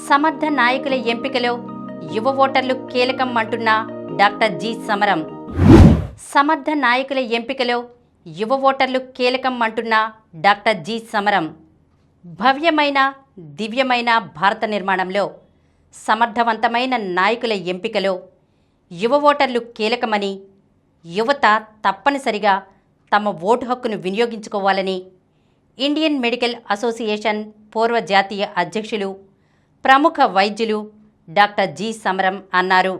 సమర్థ నాయకుల ఎంపికలో యువ ఓటర్లు కీలకం అంటున్న డాక్టర్ జి సమరం. సమర్థ నాయకుల ఎంపికలో యువ ఓటర్లు కీలకం అంటున్న డాక్టర్ జి సమరం. భవ్యమైన దివ్యమైన భారత నిర్మాణంలో సమర్థవంతమైన నాయకుల ఎంపికలో యువ ఓటర్లు కీలకమని, యువత తప్పనిసరిగా తమ ఓటు హక్కును వినియోగించుకోవాలని ఇండియన్ మెడికల్ అసోసియేషన్ పూర్వ జాతీయ అధ్యక్షులు, ప్రముఖ వైద్యులు డాక్టర్ జి సమరం అన్నారు.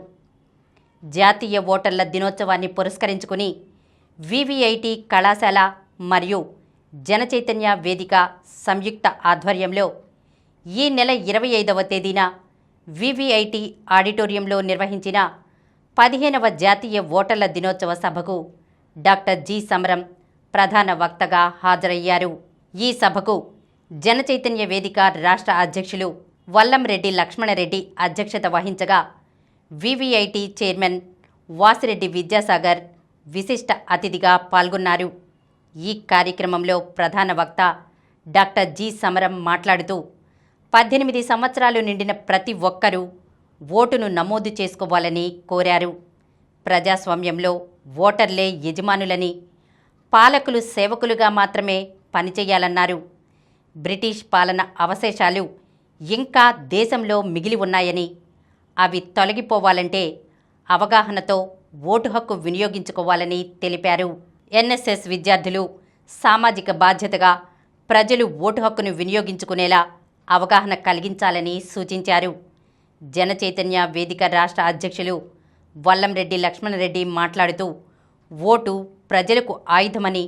జాతీయ ఓటర్ల దినోత్సవాన్ని పురస్కరించుకుని వివిఐటి కళాశాల మరియు జనచైతన్య వేదిక సంయుక్త ఆధ్వర్యంలో ఈ నెల 25వ తేదీన వివిఐటి ఆడిటోరియంలో నిర్వహించిన 15వ జాతీయ ఓటర్ల దినోత్సవ సభకు డాక్టర్ జి సమరం ప్రధాన వక్తగా హాజరయ్యారు. ఈ సభకు జనచైతన్య వేదిక రాష్ట్ర అధ్యక్షులు వల్లంరెడ్డి లక్ష్మణరెడ్డి అధ్యక్షత వహించగా వివిఐటి చైర్మన్ వాసిరెడ్డి విద్యాసాగర్ విశిష్ట అతిథిగా పాల్గొన్నారు. ఈ కార్యక్రమంలో ప్రధాన వక్త డాక్టర్ జి సమరం మాట్లాడుతూ 18 సంవత్సరాలు నిండిన ప్రతి ఒక్కరూ ఓటును నమోదు చేసుకోవాలని కోరారు. ప్రజాస్వామ్యంలో ఓటర్లే యజమానులని, పాలకులు సేవకులుగా మాత్రమే పనిచేయాలన్నారు. బ్రిటిష్ పాలన అవశేషాలు ఇంకా దేశంలో మిగిలి ఉన్నాయని, అవి తొలగిపోవాలంటే అవగాహనతో ఓటు హక్కు వినియోగించుకోవాలని తెలిపారు. ఎన్ఎస్ఎస్ విద్యార్థులు సామాజిక బాధ్యతగా ప్రజలు ఓటు హక్కును వినియోగించుకునేలా అవగాహన కలిగించాలని సూచించారు. జనచైతన్య వేదిక రాష్ట్ర అధ్యక్షులు వల్లంరెడ్డి లక్ష్మణరెడ్డి మాట్లాడుతూ ఓటు ప్రజలకు ఆయుధమని,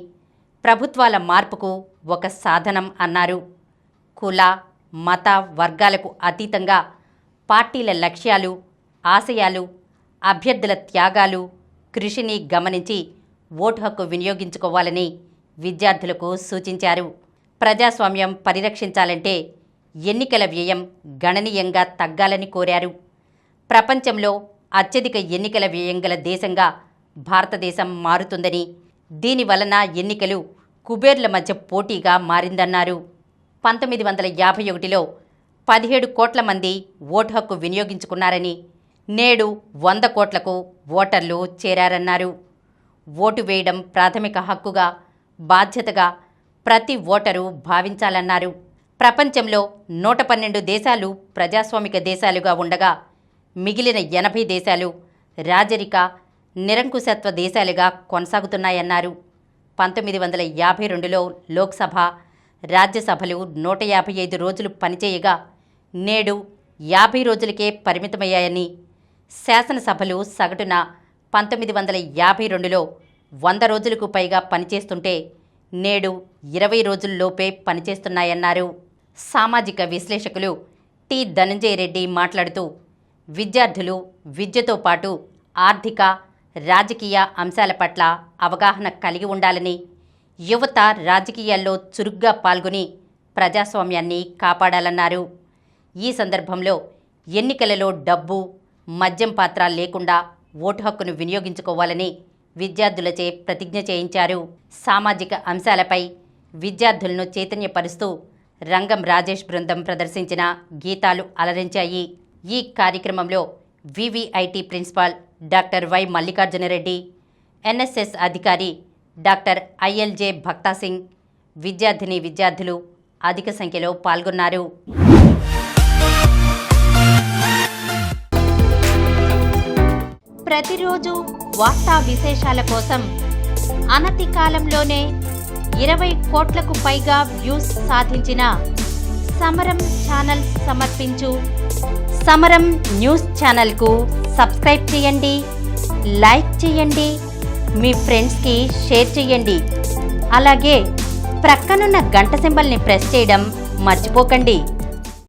ప్రభుత్వాల మార్పుకు ఒక సాధనం అన్నారు. కుల, మత, వర్గాలకు అతీతంగా పార్టీల లక్ష్యాలు, ఆశయాలు, అభ్యర్థుల త్యాగాలు, కృషిని గమనించి ఓటు హక్కు వినియోగించుకోవాలని విద్యార్థులకు సూచించారు. ప్రజాస్వామ్యం పరిరక్షించాలంటే ఎన్నికల వ్యయం గణనీయంగా తగ్గాలని కోరారు. ప్రపంచంలో అత్యధిక ఎన్నికల వ్యయం గల దేశంగా భారతదేశం మారుతుందని, దీనివలన ఎన్నికలు కుబేర్ల మధ్య పోటీగా మారిందన్నారు. 1951లో 17 కోట్ల మంది ఓటు హక్కు వినియోగించుకున్నారని, నేడు 100 కోట్లకు ఓటర్లు చేరారన్నారు. ఓటు వేయడం ప్రాథమిక హక్కుగా, బాధ్యతగా ప్రతి ఓటరు భావించాలన్నారు. ప్రపంచంలో 112 దేశాలు ప్రజాస్వామిక దేశాలుగా ఉండగా మిగిలిన 80 దేశాలు రాజరిక, నిరంకుశత్వ దేశాలుగా కొనసాగుతున్నాయన్నారు. 1952లో లోక్సభ, రాజ్యసభలు 155 రోజులు పనిచేయగా నేడు 50 రోజులకే పరిమితమయ్యాయని, శాసనసభలు సగటున 1952లో 100 రోజులకు పైగా పనిచేస్తుంటే నేడు 20 రోజుల్లోపే పనిచేస్తున్నాయన్నారు. సామాజిక విశ్లేషకులు టి ధనంజయ రెడ్డి మాట్లాడుతూ విద్యార్థులు విద్యతో పాటు ఆర్థిక, రాజకీయ అంశాల పట్ల అవగాహన కలిగి ఉండాలని, యువత రాజకీయాల్లో చురుగ్గా పాల్గొని ప్రజాస్వామ్యాన్ని కాపాడాలన్నారు. ఈ సందర్భంలో ఎన్నికలలో డబ్బు, మద్యం పాత్ర లేకుండా ఓటు హక్కును వినియోగించుకోవాలని విద్యార్థులచే ప్రతిజ్ఞ చేయించారు. సామాజిక అంశాలపై విద్యార్థులను చైతన్యపరుస్తూ రంగం రాజేష్ బృందం ప్రదర్శించిన గీతాలు అలరించాయి. ఈ కార్యక్రమంలో VVIT principal doctor why Mallikarjuna Reddy, NSS అధికారి డాక్టర్ ఐఎల్జే భక్తాసింగ్, విద్యార్థులు అధిక సంఖ్యలో పాల్గొన్నారు. ప్రతిరోజు వార్తా విశేషాల కోసం అనతి కాలంలోనే 20 కోట్లకు పైగా వ్యూస్ సాధించిన సమరం ఛానల్ సమర్పించు సమరం న్యూస్ ఛానల్కు సబ్స్క్రైబ్ చేయండి, లైక్ చేయండి, మీ ఫ్రెండ్స్కి షేర్ చేయండి. అలాగే ప్రక్కనున్న గంట సింబల్ని ప్రెస్ చేయడం మర్చిపోకండి.